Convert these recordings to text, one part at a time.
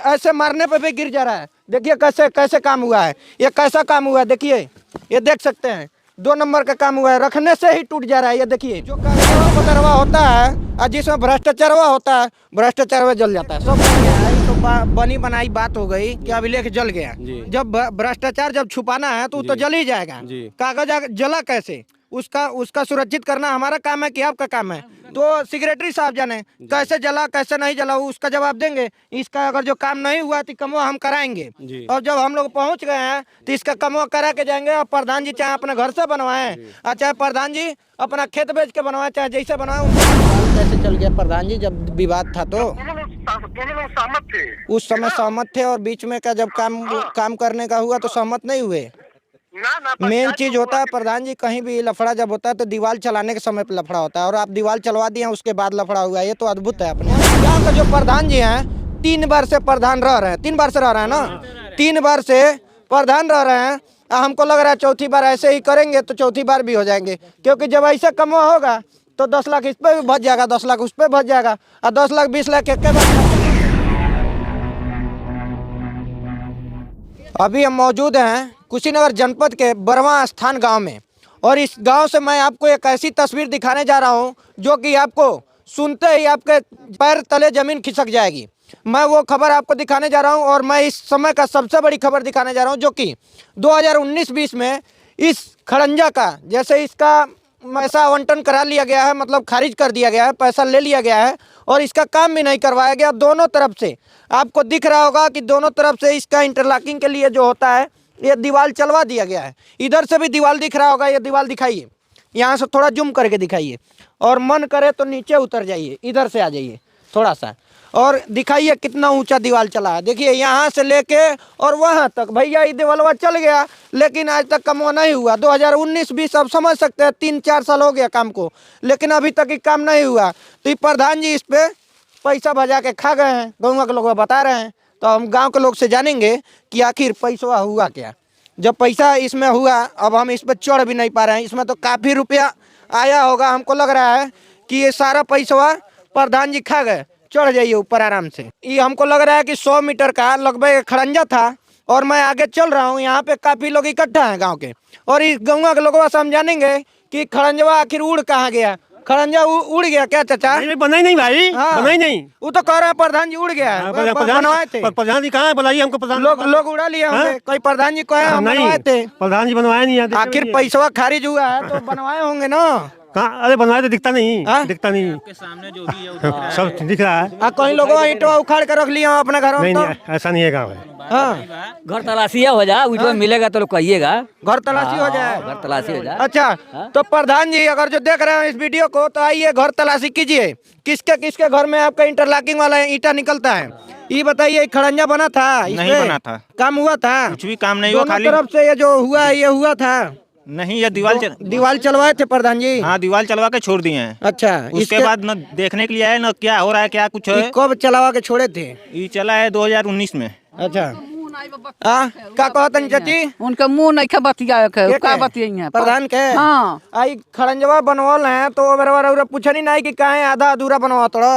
ऐसे मारने पे भी गिर जा रहा है। देखिए कैसे कैसे काम हुआ है, ये कैसा काम हुआ है, देखिए ये देख सकते हैं 2 नंबर का काम हुआ है, रखने से ही टूट जा रहा है। ये देखिए जो कागजवा होता है और जिसमें भ्रष्टाचारवा होता है, भ्रष्टाचारवा जल जाता है। सब जल गया है। तो बनी बनाई बात हो गई कि अभिलेख जल गया। जब भ्रष्टाचार जब छुपाना है तो वो तो जल ही जाएगा। कागज जला कैसे, उसका सुरक्षित करना हमारा काम है कि आपका काम है? तो सेक्रेटरी साहब जाने कैसे जला कैसे नहीं जला, उसका जवाब देंगे। इसका अगर जो काम नहीं हुआ तो कमवा हम कराएंगे, और जब हम लोग पहुंच गए हैं तो इसका कमवा करा के जाएंगे। और प्रधान जी चाहे अपने घर से बनवाएं और चाहे प्रधान जी अपना खेत बेच के बनवाएं, चाहे जैसे बनवाएं। कैसे चल गया प्रधान जी जब विवाद था तो उस समय सहमत थे, और बीच में का जब काम करने का हुआ तो सहमत नहीं हुए। मेन चीज होता है प्रधान जी, कहीं भी लफड़ा जब होता है तो दीवार चलाने के समय पे लफड़ा होता है, और आप दीवार चलवा दिए उसके बाद लफड़ा हुआ है। ये तो अद्भुत है। अपने गाँव का जो प्रधान जी हैं 3 बार से प्रधान रह रहे हैं, 3 बार से रह रहे हैं ना, 3 बार से प्रधान रह रहे हैं। हमको लग रहा है चौथी बार ऐसे ही करेंगे तो चौथी बार भी हो जाएंगे, क्योंकि जब ऐसा कमवा होगा तो 10 लाख इस पे भी बच जाएगा, 10 लाख उस पे बच जाएगा, और 10 लाख 20 लाख एक बार। अभी हम मौजूद हैं कुशीनगर जनपद के बरवा स्थान गांव में, और इस गांव से मैं आपको एक ऐसी तस्वीर दिखाने जा रहा हूं जो कि आपको सुनते ही आपके पैर तले जमीन खिसक जाएगी। मैं वो खबर आपको दिखाने जा रहा हूं, और मैं इस समय का सबसे बड़ी खबर दिखाने जा रहा हूं जो कि 2019-20 में इस खड़ंजा का, जैसे इसका पैसा आवंटन करा लिया गया है, मतलब खारिज कर दिया गया है, पैसा ले लिया गया है, और इसका काम भी नहीं करवाया गया। दोनों तरफ से आपको दिख रहा होगा कि दोनों तरफ से इसका इंटरलॉकिंग के लिए जो होता है ये दीवार चलवा दिया गया है। इधर से भी दीवार दिख रहा होगा, ये दीवार दिखाइए, यहाँ से थोड़ा जूम करके दिखाइए, और मन करे तो नीचे उतर जाइए, इधर से आ जाइए थोड़ा सा, और दिखाइए कितना ऊंचा दीवार चला है। देखिए यहाँ से लेके और वहाँ तक भैया ये दीवार चल गया, लेकिन आज तक कमवा नहीं हुआ। 2019-20 अब समझ सकते हैं, 3-4 साल हो गया काम को, लेकिन अभी तक ये काम नहीं हुआ। तो ये प्रधान जी इस पे पैसा भजा के खा गए हैं, गाँव के लोग बता रहे हैं। तो हम गांव के लोग से जानेंगे कि आखिर पैसा हुआ क्या। जब पैसा इसमें हुआ, अब हम इस पर चढ़ भी नहीं पा रहे हैं, इसमें तो काफ़ी रुपया आया होगा। हमको लग रहा है कि ये सारा पैसा प्रधान जी खा गए। चढ़ जाइए ऊपर आराम से। ये हमको लग रहा है कि 100 मीटर का लगभग खड़ंजा था, और मैं आगे चल रहा हूँ। यहाँ पे काफ़ी लोग इकट्ठा हैं गाँव के, और इस गाँव के लोगों से हम जानेंगे कि खड़ंजवा आखिर उड़ कहाँ गया। खड़ंजा उड़ गया क्या चाचा? नहीं, बना ही नहीं भाई। हाँ। बना ही नहीं। वो तो कह रहे हैं प्रधान जी उड़ गया है। बनवाए थे प्रधान जी कहाँ है? बुलाइए हमको। प्रधान लोग उड़ा लिए होंगे। कोई प्रधान जी कहे हम बनवाए थे, प्रधान जी बनवाया नहीं है। आखिर पैसा खारिज हुआ है तो बनवाए होंगे ना। कहाँ? अरे बनवाए तो दिखता नहीं। दिखता नहीं, आपके सामने जो भी है सब दिख रहा है। कई लोगों ईंटों उखाड़ कर रख लिया अपने घरों में। नहीं, ऐसा नहीं है गाँव है। हाँ, घर तलाशी हो जाए, ऊँटवा मिलेगा तो लोग कहिएगा। घर तलाशी हो जाए, घर तलाशी हो जाए। अच्छा, तो प्रधान जी अगर जो देख रहे हैं इस वीडियो को तो आइए घर तलाशी कीजिए। किसके किसके घर में आपका इंटरलॉकिंग वाला ईंटा निकलता है, ये बताइए। खड़ंजा बना था? नहीं बना था। काम हुआ था? कुछ भी काम नहीं हुआ, खाली तरफ से ये जो हुआ है ये हुआ था नहीं। ये दीवार चलवाए थे प्रधान जी? हाँ, दीवार चलवा के छोड़ दिए हैं। अच्छा, उसके बाद न देखने के लिए आए न क्या हो रहा है, क्या कुछ है। कब चलवा के छोड़े थे? ये चला है 2019 में। अच्छा, का कहतन चाची? उनका मुंह नहीं खा बतिया का बतिया प्रधान के। हाँ, आई खड़ंजवा बनवल है तो बराबर पूछनी नहीं कि काहे आधा अधूरा बनवा तो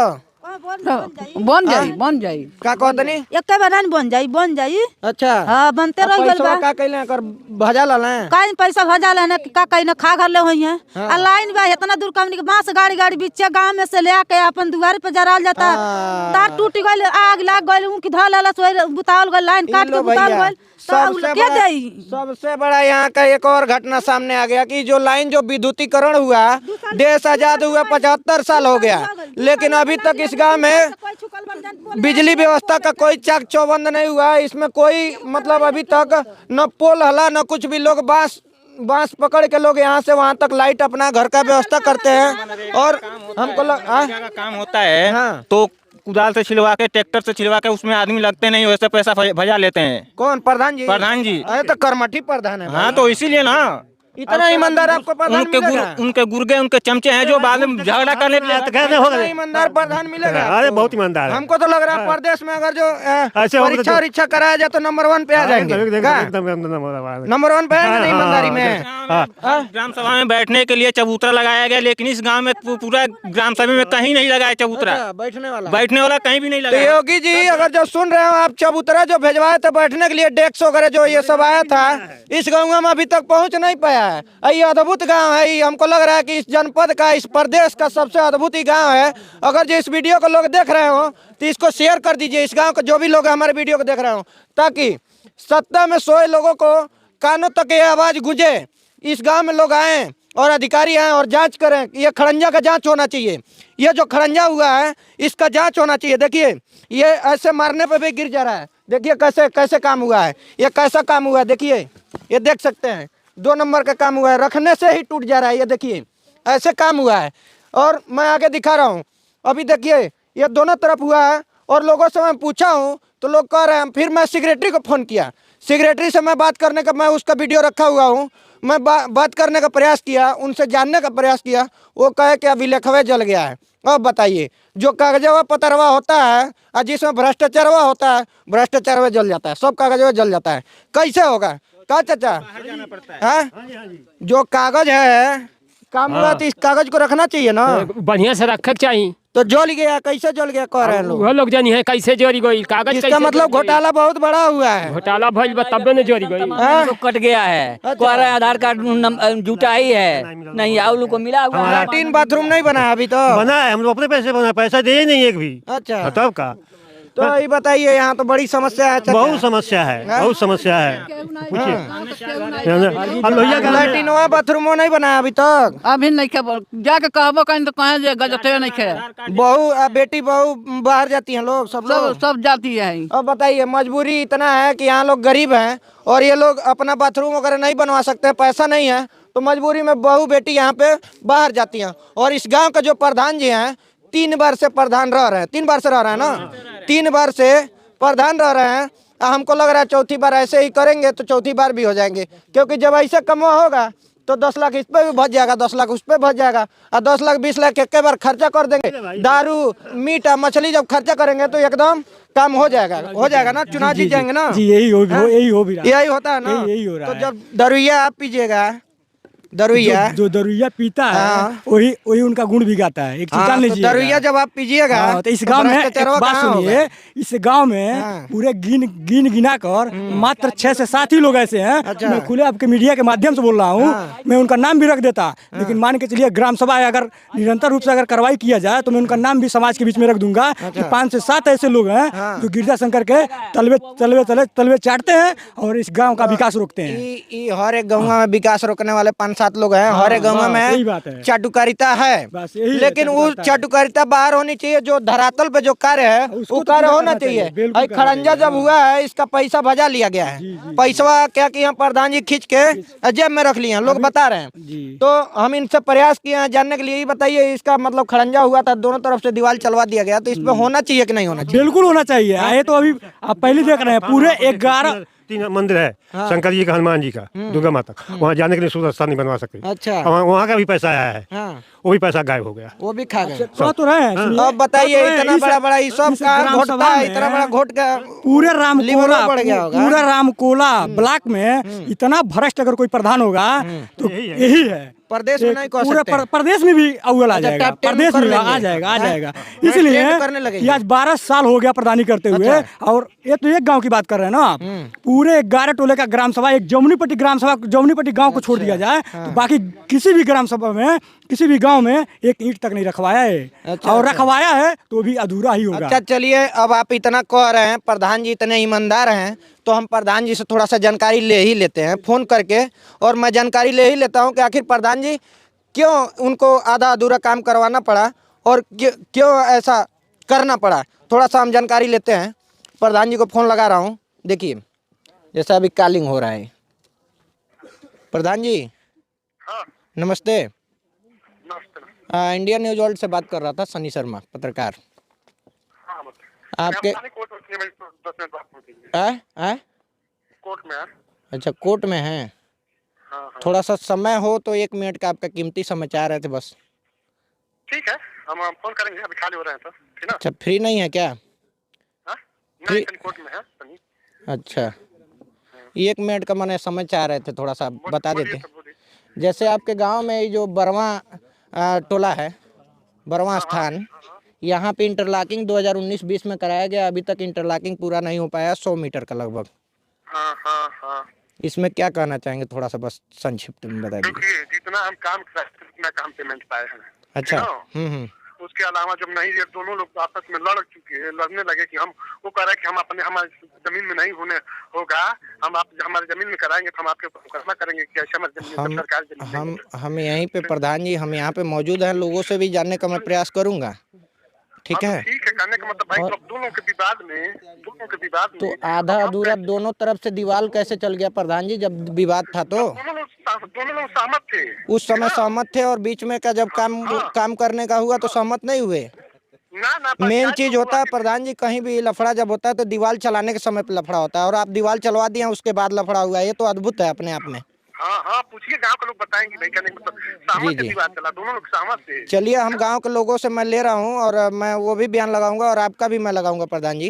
बन जाई का कहतनी? एक बार बन जाई। अच्छा, हाँ, बनते रह गइल बा। का कइले कर भजा लाले काइन पैसा भजा लेने का कहीं खा घर ले होई है। आ लाइन बा इतना दूर कमनी के बांस गाड़ी बीचे गांव में से ले आके अपन दुआर पे जराल जाता। तार टूट गइल, आग लाग गइल, उनकी धल लेला सोए बुतावल गइल, लाइन काट के बुतावल गइल। सबसे बड़ा यहाँ का एक और घटना सामने आ गया कि जो लाइन जो विद्युतीकरण हुआ, देश आजाद हुआ 75 साल हो गया, लेकिन अभी तक इस गांव में बिजली व्यवस्था का कोई चाक चौबंद नहीं हुआ। इसमें कोई मतलब अभी तक न पोल हला न कुछ भी। लोग बांस पकड़ के लोग यहाँ से वहाँ तक लाइट अपना घर का व्यवस्था करते हैं। और हमको काम होता है तो कुदाल से छिलवा के, ट्रैक्टर से छिलवा के, उसमें आदमी लगते नहीं, वैसे पैसा भजा लेते हैं। कौन? प्रधान जी? प्रधान जी। अरे तो कर्मठी प्रधान है। हाँ, तो इसीलिए ना इतना ईमानदार आपको प्रधान मिलेगा? उनके गुर्गे उनके चमचे हैं जो बाद में झगड़ा करने के लिए कैसे होगा? इतना ईमानदार प्रधान मिलेगा अरे आपको? बहुत ईमानदार है। हमको तो लग रहा है प्रदेश में अगर जो ऐसे होगा तो परीक्षा वरीक्षा कराया जाए तो नंबर 1 पे आ जाएंगे। नंबर 1 पे आएंगे ईमानदारी में। ग्राम सभा में बैठने के लिए चबूतरा लगाया गया, लेकिन इस गांव में पूरा ग्राम सभा में कहीं नहीं लगाया चबूतरा। बैठने वाला कहीं भी नहीं तो लगाया। योगी जी अगर जो सुन रहे हो आप, चबूतरा जो भेजवाए थे बैठने के लिए, डेस्क वगैरह जो ये सब आया था, इस गाँव में अभी तक पहुंच नहीं पाया है। ये अद्भुत गांव है। ये हमको लग रहा है कि इस जनपद का, इस प्रदेश का सबसे अद्भुत ही गांव है। अगर जो इस वीडियो को लोग देख रहे हो तो इसको शेयर कर दीजिए, इस गांव के जो भी लोग हमारे वीडियो को देख रहे हो, ताकि सत्ता में सोए लोगों को कानों तक ये आवाज गूंजे। इस गांव में लोग आए और अधिकारी आए और जांच करें। ये खड़ंजा का जांच होना चाहिए। ये जो खड़ंजा हुआ है इसका जांच होना चाहिए। देखिए ये ऐसे मारने पे भी गिर जा रहा है। देखिए कैसे कैसे काम हुआ है, ये कैसा काम हुआ है। देखिए ये देख सकते हैं 2 नंबर का काम हुआ है, रखने से ही टूट जा रहा है। ये देखिए ऐसे काम हुआ है। और मैं आगे दिखा रहा हूँ, अभी देखिए ये दोनों तरफ हुआ है। और लोगों से मैं पूछा हूँ तो लोग कह रहे हैं। फिर मैं सेक्रेटरी को फ़ोन किया, सेक्रेटरी से मैं बात करने का, मैं उसका वीडियो रखा हुआ हूँ, मैं बात करने का प्रयास किया, उनसे जानने का प्रयास किया। वो कहे कि अभी लेखवे जल गया है। अब बताइए, जो कागजवा पतरवा होता है और जिसमें भ्रष्टाचारवा होता है, भ्रष्टाचारवा जल जाता है, सब कागजवा जल जाता है। कैसे होगा का चाचा? हाँ, जो कागज है काम हुआ तो इस कागज को रखना चाहिए ना, बढ़िया से रखे चाहिए। तो जल गया, कैसे जल गया कह रहे हैं लोग? वो लोग जानी है कैसे जोड़ी गई कागज। इसका मतलब घोटाला बहुत बड़ा हुआ है। घोटाला भइल बा तब ने जोड़ी गई। तो कट गया है, कह रहा है आधार कार्ड जुटा ही है, नहीं आप लोग को मिला हुआ है। लैट्रिन बाथरूम नहीं बना है अभी तो? बना है, हम लोग अपने पैसे बना, पैसा दे ही नहीं एक भी। अच्छा, तब का तो ये बताइए, यहाँ तो बड़ी समस्या है चाचा। बहुत समस्या है, बहुत समस्या है। लैट्रिन बाथरूम नहीं बना अभी तक? अभी नहीं खे जाके कहबो कहीं तो कहे जे गजते नहीं खे। बहू बेटी बहू बाहर जाती हैं लोग, सब लोग सब जाती है। अब बताइए, मजबूरी इतना है कि यहाँ लोग गरीब हैं और ये लोग अपना बाथरूम वगैरह नहीं बनवा सकते, पैसा नहीं है, तो मजबूरी में बहू बेटी यहाँ पे बाहर जाती हैं। और इस गांव के जो प्रधान जी हैं 3 बार से प्रधान रह रहे हैं, 3 बार से रह रहे हैं ना, 3 बार से प्रधान रह रहे हैं। हमको लग रहा है चौथी बार ऐसे ही करेंगे तो चौथी बार भी हो जाएंगे, क्योंकि जब ऐसे कमवा होगा तो 10 लाख इस पे भी बच जाएगा, 10 लाख उस पे बच जाएगा, और 10 लाख 20 लाख एक बार खर्चा कर देंगे। दारू मीट मछली जब खर्चा करेंगे तो एकदम काम हो जाएगा ना, चुनाव जीत जाएंगे ना। यही होता है ना। यही हो रहा है। तो जब दरुइया आप पीजिएगा, दरुइया जो दरुइया पीता है वही उनका गुण भी गाता है। एक चीज जान लीजिए, दरुइया जब आप पीजिएगा तो इस गांव में एक बात सुनिए, इस गांव में पूरे गिना कर मात्र 6 से 7 ही लोग ऐसे हैं। मैं खुले आपके मीडिया के माध्यम से बोल रहा हूँ, मैं उनका नाम भी रख देता, लेकिन मान के चलिए ग्राम सभा अगर निरंतर रूप से अगर कार्रवाई किया जाए तो मैं उनका नाम भी समाज के बीच में रख दूंगा कि 5 से 7 ऐसे लोग हैं जो गिरजा शंकर के तलवे चाटते हैं और इस गाँव का विकास रोकते हैं। हर एक गाँव में विकास रोकने वाले 5-7 लोग हैं। हर एक गाँव में चाटुकारिता है, लेकिन वो चाटुकारिता बाहर होनी चाहिए। जो धरातल पे जो कार्य है वो कार्य होना चाहिए। खड़ंजा जब हुआ है इसका पैसा भजा लिया गया है। पैसा क्या किया प्रधान जी खींच के जेब में रख लिए, लोग बता रहे हैं। तो हम इनसे प्रयास किए हैं जानने के लिए। ये बताइए, इसका मतलब खड़ंजा हुआ था, दोनों तरफ से दीवार चलवा दिया गया, तो इस पे होना चाहिए कि नहीं होना चाहिए? बिल्कुल होना चाहिए। आए तो अभी आप पहले देख रहे हैं पूरे 11 3 मंदिर है, शंकर जी का, हनुमान जी का, दुर्गा माता का, वहाँ जाने के लिए सुरक्षा नहीं बनवा सकते। अच्छा, वहाँ का भी पैसा आया है, वो भी पैसा गायब हो गया, वो भी खा गए। तो रहे हैं। अब बताइए, इतना बड़ा ये सब का घोटता है, इतना बड़ा घोट का पूरे रामकोला ब्लॉक में इतना भ्रष्ट अगर कोई प्रधान होगा तो यही है। प्रदेश में नहीं, पूरे प्रदेश में भी अव्वल आ जाएगा, प्रदेश में आ जाएगा। इसलिए आज 12 साल हो गया प्रधानी करते हुए। और ये तो एक गांव की बात कर रहे हैं ना आप, पूरे 11 टोले का ग्राम सभा, एक जमुनीपट्टी ग्राम सभा, जमुनीपट्टी गांव को छोड़ दिया जाए तो बाकी किसी भी ग्राम सभा में, किसी भी गांव में एक ईंट तक नहीं रखवाया है। और रखवाया है तो भी अधूरा ही होगा। अच्छा चलिए, अब आप इतना कह रहे हैं, प्रधान जी इतने ईमानदार हैं, तो हम प्रधान जी से थोड़ा सा जानकारी ले ही लेते हैं फ़ोन करके। और मैं जानकारी ले ही लेता हूं कि आखिर प्रधान जी क्यों उनको आधा अधूरा काम करवाना पड़ा और क्यों ऐसा करना पड़ा। थोड़ा सा हम जानकारी लेते हैं। प्रधान जी को फ़ोन लगा रहा हूं। देखिए जैसा अभी कॉलिंग हो रहा है। प्रधान जी नमस्ते। इंडिया न्यूज वर्ल्ड से बात कर रहा था, सनी शर्मा पत्रकार। आपके कोर्ट में है? अच्छा कोर्ट में है। थोड़ा सा समय हो तो 1 मिनट का आपका कीमती समय चाह रहे थे बस। ठीक है, हम फोन करेंगे, अभी खाली हो रहे हैं तो, ठीक ना? अच्छा, फ्री नहीं है क्या? हाँ? नहीं, कोर्ट में है तनी। अच्छा, 1 मिनट का मैंने समय चाह रहे थे, थोड़ा सा बता देते। जैसे आपके गांव में ये जो बरवा टोला है, बरवा स्थान, यहाँ पे इंटरलॉकिंग 2019-20 में कराया गया, अभी तक इंटरलॉकिंग पूरा नहीं हो पाया, 100 मीटर का लगभग। हाँ। इसमें क्या कहना चाहेंगे, थोड़ा सा बस संक्षिप्त में बता दीजिए। देखिए, जितना हम काम कराते उतना काम पेमेंट पाए हैं। अच्छा। उसके अलावा जब नहीं, ये दोनों लोग आपस में लड़ने लगे कि हम, वो कह रहे कि हम अपने, हमारे जमीन में नहीं होने होगा, हम आप हमारे जमीन में कराएंगे तो हम आपके मुकदमा करेंगे कि ऐसे हमारे जमीन में सरकार जमीन हम यहीं पे प्रधान जी, हम यहाँ पे मौजूद हैं, लोगों से भी जानने का मैं प्रयास करूंगा। ठीक है, कहने का मतलब भाई, दोनों के विवाद में तो आधा अधूरा दोनों तरफ से दीवार कैसे चल गया प्रधान जी, जब विवाद था तो दोनों लोग सहमत थे, उस समय सहमत थे, और बीच में का जब काम करने का हुआ तो सहमत नहीं हुए। ना मेन चीज होता है प्रधान जी, कहीं भी लफड़ा जब होता है तो दीवार चलाने के समय पे लफड़ा होता है, और आप दीवार चलवा दिए उसके बाद लफड़ा हुआ, ये तो अद्भुत है अपने आप में। हाँ, पूछिए, गांव के लोग बताएंगे, नहीं कहने का मतलब सहमत थे, विवाद चला, दोनों लोग सहमत थे। चलिए, हम गांव के लोगों से मैं ले रहा हूं, और मैं वो भी बयान लगाऊंगा, और आपका भी मैं लगाऊंगा प्रधान जी।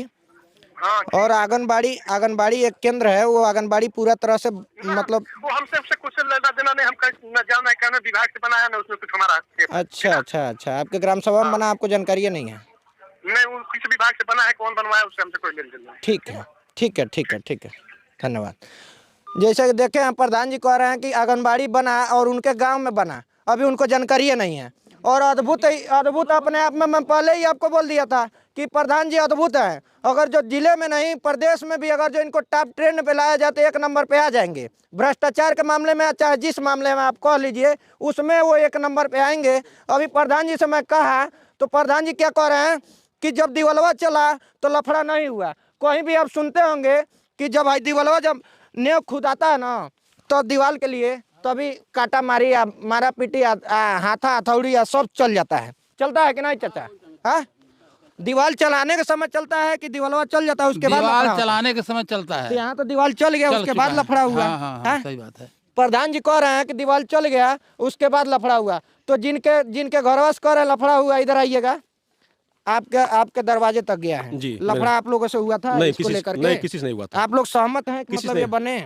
हाँ, और आंगनबाड़ी एक केंद्र है, वो आंगनबाड़ी पूरा तरह से मतलब वो हमसे कुछ लेना देना नहीं, हम न जाना कहना, विभाग से बनाया ना, उसमें कुछ हमारा। अच्छा, आपके ग्राम सभा में बना, आपको जानकारी नहीं है? नहीं, वो किस विभाग से बना है, कौन बनवाया, उससे हमसे कोई लेन देन नहीं। ठीक है, धन्यवाद। जैसे कि देखे हैं, प्रधान जी कह रहे हैं कि आंगनबाड़ी बना और उनके गांव में बना, अभी उनको जानकारी नहीं है, और अद्भुत अपने आप में। मैं पहले ही आपको बोल दिया था कि प्रधान जी अद्भुत है, अगर जो जिले में नहीं प्रदेश में भी अगर जो इनको टॉप ट्रेंड पे लाया जाए तो 1 नंबर पे आ जाएंगे। भ्रष्टाचार के मामले में, चाहे जिस मामले में आप कह लीजिए, उसमें वो 1 नंबर पे आएंगे। अभी प्रधान जी से मैं कहा तो प्रधान जी क्या कह रहे हैं कि जब दिवलवा चला तो लफड़ा नहीं हुआ। कहीं भी आप सुनते होंगे कि जब भाई दिवलवा जब नेव खुदाता है ना, तो दीवार के लिए तभी काटा मारी या मारा पीटी या हाथा हथौड़ी या सब चल जाता है। चलता है कि नहीं चाचा? हाँ, दीवार चलाने के समय चलता है कि दीवार चल जाता है उसके बाद? दीवार चलाने के समय चलता है। तो यहाँ तो दीवार चल गया, उसके बाद लफड़ा हुआ। हाँ, सही बात है। प्रधान जी कह रहे हैं कि दीवार चल गया उसके बाद लफड़ा हुआ, तो जिनके घरवास कह रहे लफड़ा हुआ, इधर आइएगा, आपके दरवाजे तक गया है जी। लफड़ा आप लोगों से हुआ था इसको लेकर के? नहीं, किसी से नहीं हुआ था। आप लोग सहमत हैं कि मतलब ये बने?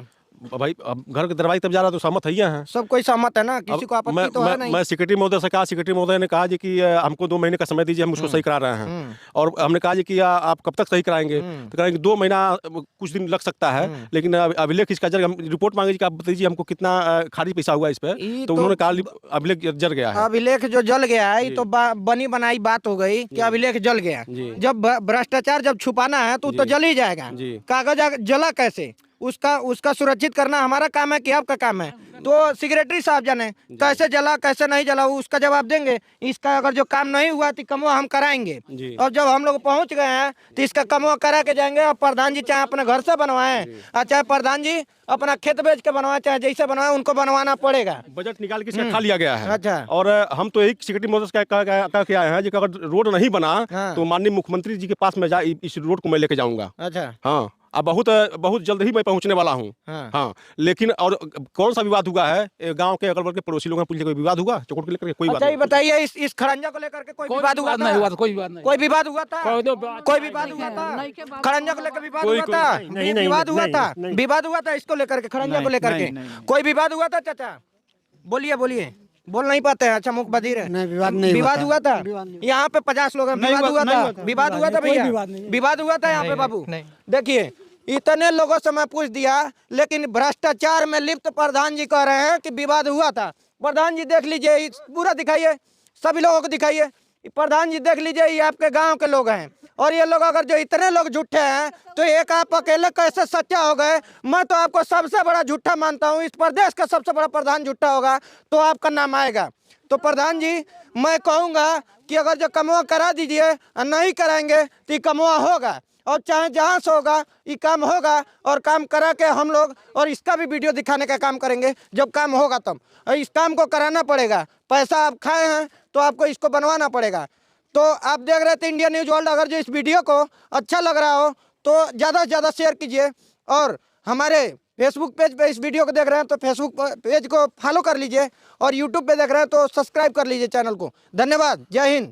भाई, अब घर के दरवाजे तब जा रहा तो सहमत है हैं, सब कोई सहमत है ना, किसी को आपत्ति तो है नहीं? मैं सेक्रेटरी महोदय से कहा, सेक्रेटरी महोदय ने कहा जी कि हमको 2 महीने का समय दीजिए, हम उसको सही करा रहे हैं। और हमने कहा जी कि आप कब तक सही कराएंगे? तो कहेंगे 2 महीना कुछ दिन लग सकता है, लेकिन अभिलेख इसका जर, हम रिपोर्ट मांगे कि आप बताइए हमको कितना खारिज पैसा हुआ इस पर, तो उन्होंने कहा अभिलेख जल गया है। अभिलेख जो जल गया है, ये तो बनी बनाई बात हो गई कि अभिलेख जल गया। जब भ्रष्टाचार जब छुपाना है तो जल ही जाएगा। कागज जला कैसे, उसका सुरक्षित करना हमारा काम है कि आपका काम है? तो सेक्रेटरी साहब जाने कैसे जला कैसे नहीं जला, उसका जवाब देंगे। इसका अगर जो काम नहीं हुआ तो कमवा हम कराएंगे, और जब हम लोग पहुंच गए हैं तो इसका कमवा करा के जाएंगे। और प्रधान जी चाहे अपने घर से बनवाएं, और चाहे प्रधान जी अपना खेत बेच के बनवाएं, चाहे जैसे बनवाएं, उनको बनवाना पड़ेगा। बजट निकाल के इसका खा लिया गया है। अच्छा। और हम तो एक सेक्रेटरी महोदय कह आए हैं कि अगर रोड नहीं बना तो माननीय मुख्यमंत्री जी के पास में इस रोड को मैं लेके जाऊंगा। अच्छा। हाँ, अब बहुत जल्द ही मैं पहुंचने वाला हूं। हाँ, लेकिन और कौन सा विवाद हुआ है? गांव के अगल बगल के पड़ोसी लोगों में कोई विवाद हुआ चौकोट को लेकर के? कोई बात नहीं। बताइए, इस खड़ंजा को लेकर के कोई विवाद हुआ था? कोई विवाद नहीं। कोई विवाद हुआ था? कोई विवाद हुआ था? खड़ंजा को लेकर विवाद हुआ था? विवाद हुआ था? विवाद हुआ था इसको लेकर के, खड़ंजा को लेकर के कोई विवाद हुआ था? चाचा बोलिए, बोल नहीं पाते हैं? अच्छा, मुख बधिर है। विवाद हुआ था यहाँ पे 50 लोग हैं। विवाद हुआ था भैया? विवाद हुआ था यहाँ पे बाबू? देखिए, इतने लोगों से मैं पूछ दिया, लेकिन भ्रष्टाचार में लिप्त प्रधान जी कह रहे हैं कि विवाद हुआ था। प्रधान जी देख लीजिए, पूरा दिखाइए, सभी लोगों को दिखाइए। प्रधान जी देख लीजिए, ये आपके गांव के लोग हैं, और ये लोग अगर जो इतने लोग झूठे हैं तो एक आप अकेले कैसे सच्चा हो गए? मैं तो आपको सबसे बड़ा झूठा मानता हूँ। इस प्रदेश का सबसे बड़ा प्रधान झूठा होगा तो आपका नाम आएगा। तो प्रधान जी, मैं कहूँगा कि अगर जो कमवा करा दीजिए, नहीं कराएंगे तो कमवा होगा, और चाहे जहाँ से होगा ये काम होगा, और काम करा के हम लोग और इसका भी वीडियो दिखाने का काम करेंगे। जब काम होगा तब इस काम को कराना पड़ेगा। पैसा आप खाए हैं तो आपको इसको बनवाना पड़ेगा। तो आप देख रहे थे इंडिया न्यूज़ वर्ल्ड। अगर जो इस वीडियो को अच्छा लग रहा हो तो ज़्यादा से ज़्यादा शेयर कीजिए, और हमारे फेसबुक पेज पे इस वीडियो को देख रहे हैं तो फेसबुक पेज को फॉलो कर लीजिए और यूट्यूब पे देख रहे हैं तो सब्सक्राइब कर लीजिए चैनल को। धन्यवाद। जय हिंद।